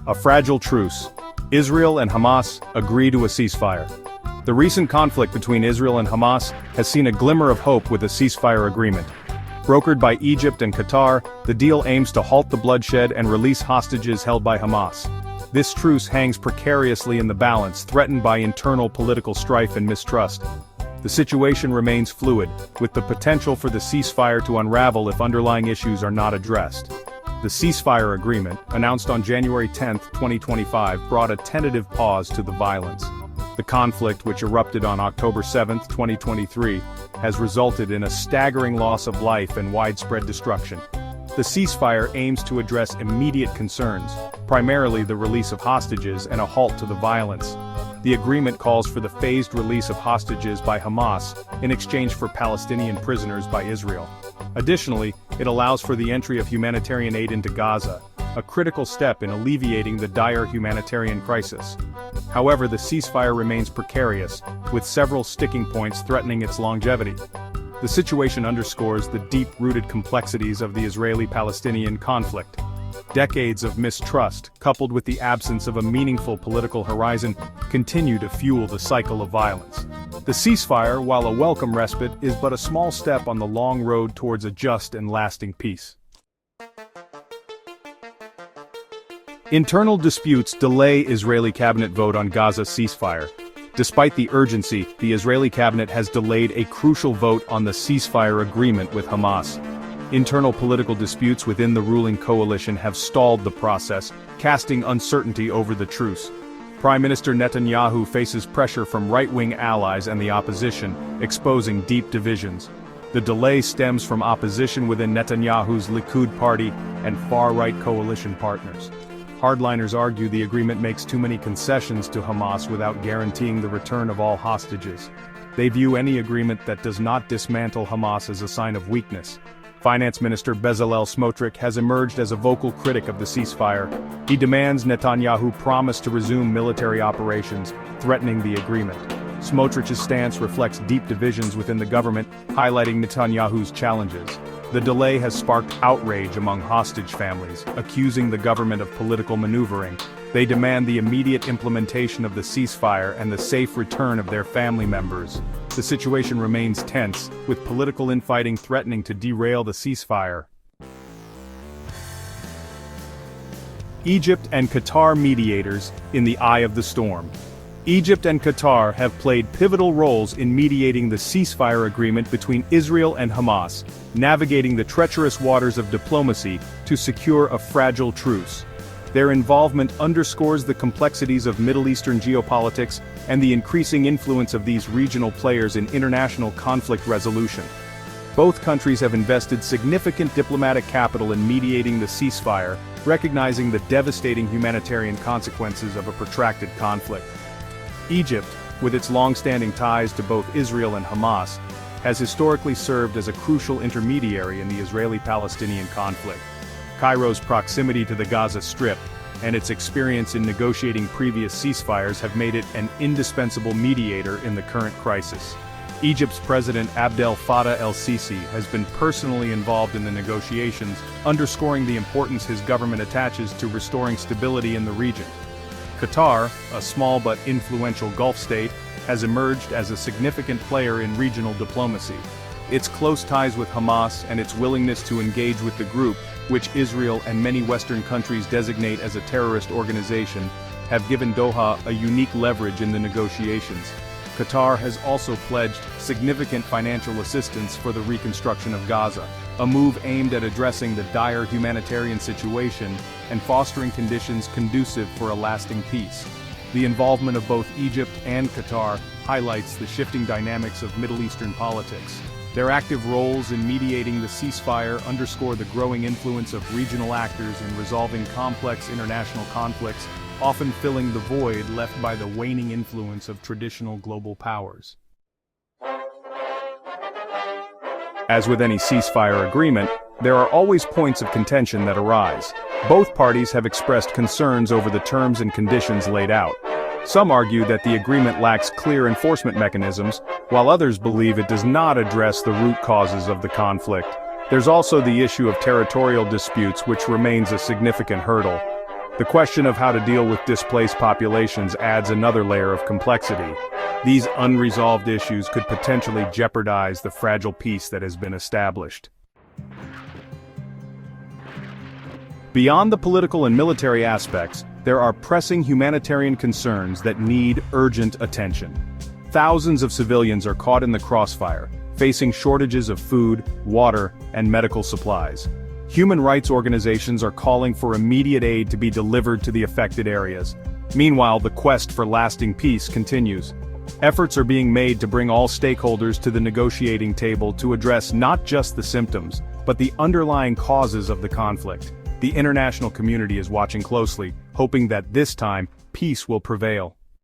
A fragile truce. Israel and Hamas agree to a ceasefire. The recent conflict between Israel and Hamas has seen a glimmer of hope with a ceasefire agreement. Brokered by Egypt and Qatar, the deal aims to halt the bloodshed and release hostages held by Hamas. This truce hangs precariously in the balance, threatened by internal political strife and mistrust. The situation remains fluid, with the potential for the ceasefire to unravel if underlying issues are not addressed. The ceasefire agreement, announced on January 10, 2025, brought a tentative pause to the violence. The conflict, which erupted on October 7, 2023, has resulted in a staggering loss of life and widespread destruction. The ceasefire aims to address immediate concerns, primarily the release of hostages and a halt to the violence. The agreement calls for the phased release of hostages by Hamas in exchange for Palestinian prisoners by Israel. Additionally, it allows for the entry of humanitarian aid into Gaza, a critical step in alleviating the dire humanitarian crisis. However, the ceasefire remains precarious, with several sticking points threatening its longevity. The situation underscores the deep-rooted complexities of the Israeli-Palestinian conflict. Decades of mistrust, coupled with the absence of a meaningful political horizon, continue to fuel the cycle of violence. The ceasefire, while a welcome respite, is but a small step on the long road towards a just and lasting peace. Internal disputes delay Israeli cabinet vote on Gaza ceasefire. Despite the urgency, the Israeli cabinet has delayed a crucial vote on the ceasefire agreement with Hamas. Internal political disputes within the ruling coalition have stalled the process, casting uncertainty over the truce. Prime Minister Netanyahu faces pressure from right-wing allies and the opposition, exposing deep divisions. The delay stems from opposition within Netanyahu's Likud party and far-right coalition partners. Hardliners argue the agreement makes too many concessions to Hamas without guaranteeing the return of all hostages. They view any agreement that does not dismantle Hamas as a sign of weakness. Finance Minister Bezalel Smotrich has emerged as a vocal critic of the ceasefire. He demands Netanyahu promise to resume military operations, threatening the agreement. Smotrich's stance reflects deep divisions within the government, highlighting Netanyahu's challenges. The delay has sparked outrage among hostage families, accusing the government of political maneuvering. They demand the immediate implementation of the ceasefire and the safe return of their family members. The situation remains tense, with political infighting threatening to derail the ceasefire. Egypt and Qatar mediators in the eye of the storm. Egypt and Qatar have played pivotal roles in mediating the ceasefire agreement between Israel and Hamas, navigating the treacherous waters of diplomacy to secure a fragile truce. Their involvement underscores the complexities of Middle Eastern geopolitics and the increasing influence of these regional players in international conflict resolution. Both countries have invested significant diplomatic capital in mediating the ceasefire, recognizing the devastating humanitarian consequences of a protracted conflict. Egypt, with its long-standing ties to both Israel and Hamas, has historically served as a crucial intermediary in the Israeli-Palestinian conflict. Cairo's proximity to the Gaza Strip and its experience in negotiating previous ceasefires have made it an indispensable mediator in the current crisis. Egypt's President Abdel Fattah el-Sisi has been personally involved in the negotiations, underscoring the importance his government attaches to restoring stability in the region. Qatar, a small but influential Gulf state, has emerged as a significant player in regional diplomacy. Its close ties with Hamas and its willingness to engage with the group, which Israel and many Western countries designate as a terrorist organization, have given Doha a unique leverage in the negotiations. Qatar has also pledged significant financial assistance for the reconstruction of Gaza, a move aimed at addressing the dire humanitarian situation and fostering conditions conducive for a lasting peace. The involvement of both Egypt and Qatar highlights the shifting dynamics of Middle Eastern politics. Their active roles in mediating the ceasefire underscore the growing influence of regional actors in resolving complex international conflicts, often filling the void left by the waning influence of traditional global powers. As with any ceasefire agreement, there are always points of contention that arise. Both parties have expressed concerns over the terms and conditions laid out. Some argue that the agreement lacks clear enforcement mechanisms, while others believe it does not address the root causes of the conflict. There's also the issue of territorial disputes, which remains a significant hurdle. The question of how to deal with displaced populations adds another layer of complexity. These unresolved issues could potentially jeopardize the fragile peace that has been established. Beyond the political and military aspects, there are pressing humanitarian concerns that need urgent attention. Thousands of civilians are caught in the crossfire, facing shortages of food, water, and medical supplies. Human rights organizations are calling for immediate aid to be delivered to the affected areas. Meanwhile, the quest for lasting peace continues. Efforts are being made to bring all stakeholders to the negotiating table to address not just the symptoms, but the underlying causes of the conflict. The international community is watching closely, hoping that this time, peace will prevail.